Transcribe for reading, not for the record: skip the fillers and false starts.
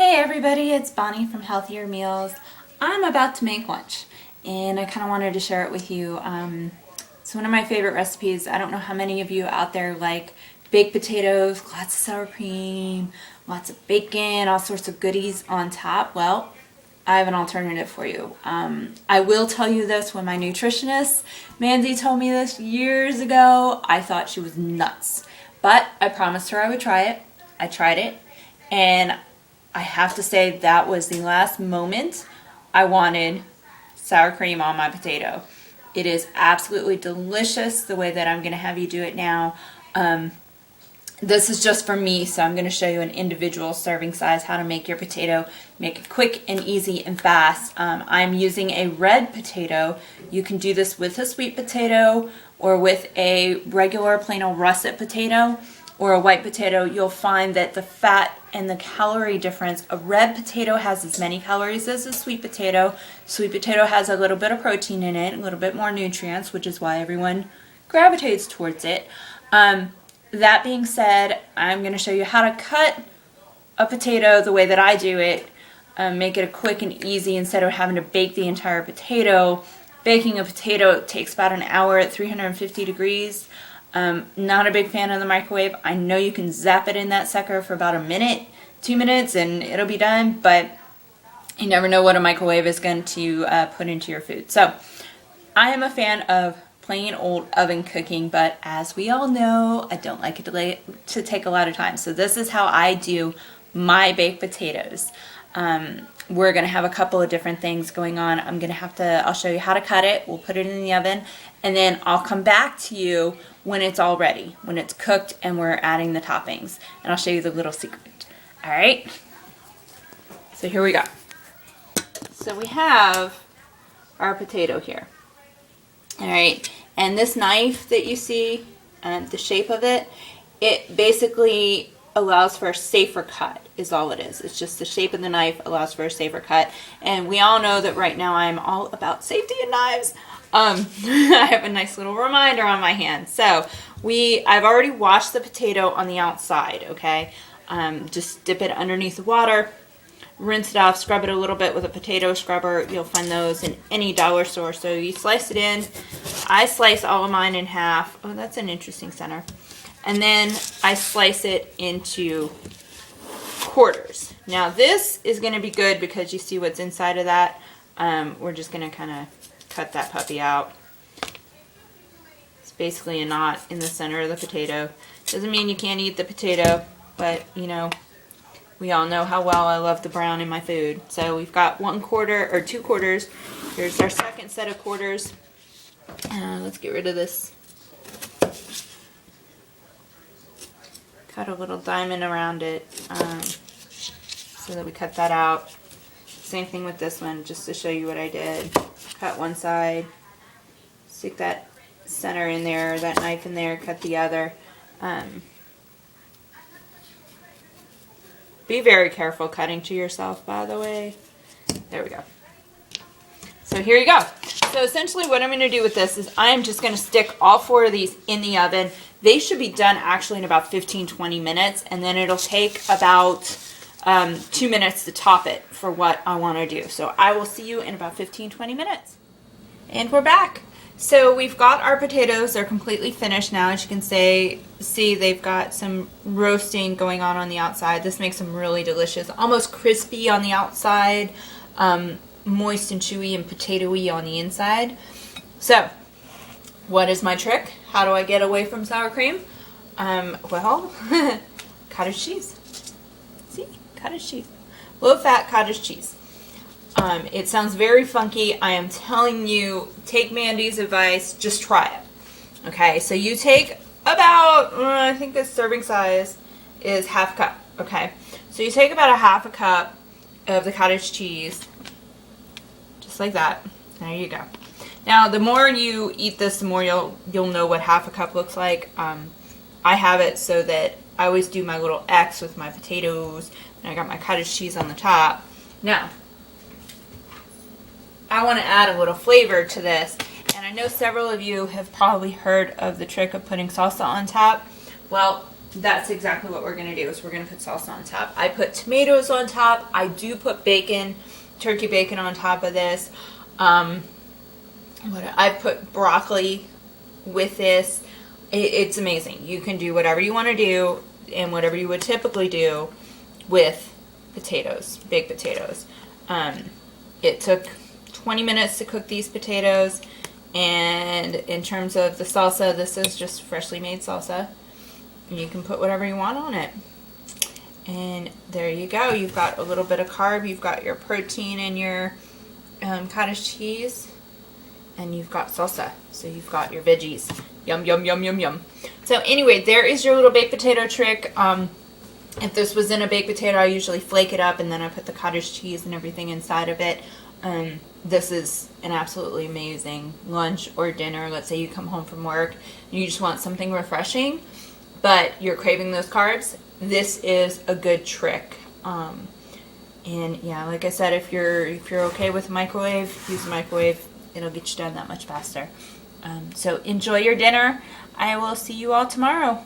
Hey everybody, it's Bonnie from Healthier Meals. I'm about to make lunch and I kind of wanted to share it with you. It's one of my favorite recipes. I don't know how many of you out there like baked potatoes, lots of sour cream, lots of bacon, all sorts of goodies on top. Well, I have an alternative for you. I will tell you this, when my nutritionist, Mandy, told me this years ago, I thought she was nuts. But I promised her I would try it. I tried it, and I have to say that was the last moment I wanted sour cream on my potato. It is absolutely delicious the way that I'm going to have you do it now. This is just for me, so I'm going to show you an individual serving size, how to make your potato, make it quick and easy and fast. I'm using a red potato. You can do this with a sweet potato or with a regular plain old russet potato or a white potato. You'll find that the fat and the calorie difference, a red potato has as many calories as a sweet potato. Sweet potato has a little bit of protein in it, a little bit more nutrients, which is why everyone gravitates towards it. That being said, I'm going to show you how to cut a potato the way that I do it. Make it a quick and easy instead of having to bake the entire potato. Baking a potato takes about an hour at 350 degrees. Not a big fan of the microwave. I know you can zap it in that sucker for about a minute, 2 minutes, and it'll be done, but you never know what a microwave is going to put into your food. So I am a fan of plain old oven cooking, but as we all know, I don't like it to take a lot of time. So this is how I do my baked potatoes. We're going to have a couple of different things going on. I'll show you how to cut it. We'll put it in the oven, and then I'll come back to you when it's all ready, when it's cooked and we're adding the toppings. And I'll show you the little secret. All right? So here we go. So we have our potato here. All right, and this knife that you see, the shape of it, it basically allows for a safer cut, is all it is. It's just the shape of the knife allows for a safer cut. And we all know that right now I'm all about safety in knives. I have a nice little reminder on my hand. So I've already washed the potato on the outside, okay? Just dip it underneath the water, rinse it off, scrub it a little bit with a potato scrubber. You'll find those in any dollar store. So you slice it in. I slice all of mine in half. Oh, that's an interesting center. And then I slice it into quarters. Now this is going to be good because you see what's inside of that. We're just going to kind of cut that puppy out. It's basically a knot in the center of the potato. Doesn't mean you can't eat the potato, but you know, we all know how well I love the brown in my food. So we've got 1 quarter or 2 quarters. Here's our second set of quarters. Let's get rid of this. Cut a little diamond around it so that we cut that out. Same thing with this one, just to show you what I did. Cut one side, stick that center in there, that knife in there, cut the other. Be very careful cutting to yourself, by the way. There we go. So here you go. So essentially what I'm going to do with this is I am just going to stick all 4 of these in the oven. They should be done actually in about 15-20 minutes, and then it'll take about 2 minutes to top it for what I want to do. So I will see you in about 15-20 minutes. And we're back. So we've got our potatoes. They're completely finished now. As you can see they've got some roasting going on the outside. This makes them really delicious. Almost crispy on the outside, moist and chewy and potatoey on the inside. So what is my trick? How do I get away from sour cream? Well, cottage cheese. See? Cottage cheese. Low-fat cottage cheese. It sounds very funky. I am telling you, take Mandy's advice, just try it. Okay, so you take about, I think the serving size is half a cup. Okay, so you take about a half a cup of the cottage cheese, just like that. There you go. Now, the more you eat this, the more you'll know what half a cup looks like. I have it so that I always do my little X with my potatoes, and I got my cottage cheese on the top. Now, I want to add a little flavor to this, and I know several of you have probably heard of the trick of putting salsa on top. Well, that's exactly what we're gonna do, is we're gonna put salsa on top. I put tomatoes on top. I do put bacon, turkey bacon on top of this. I put broccoli with this. It's amazing. You can do whatever you want to do and whatever you would typically do with potatoes, baked potatoes. It took 20 minutes to cook these potatoes, and in terms of the salsa, this is just freshly made salsa. You can put whatever you want on it. And there you go. You've got a little bit of carb, you've got your protein and your cottage cheese, and you've got salsa. So you've got your veggies. Yum, yum, yum, yum, yum. So anyway, there is your little baked potato trick. If this was in a baked potato, I usually flake it up and then I put the cottage cheese and everything inside of it. This is an absolutely amazing lunch or dinner. Let's say you come home from work and you just want something refreshing, but you're craving those carbs. This is a good trick. And yeah, like I said, if you're okay with microwave, use the microwave. It'll get you done that much faster. So enjoy your dinner. I will see you all tomorrow.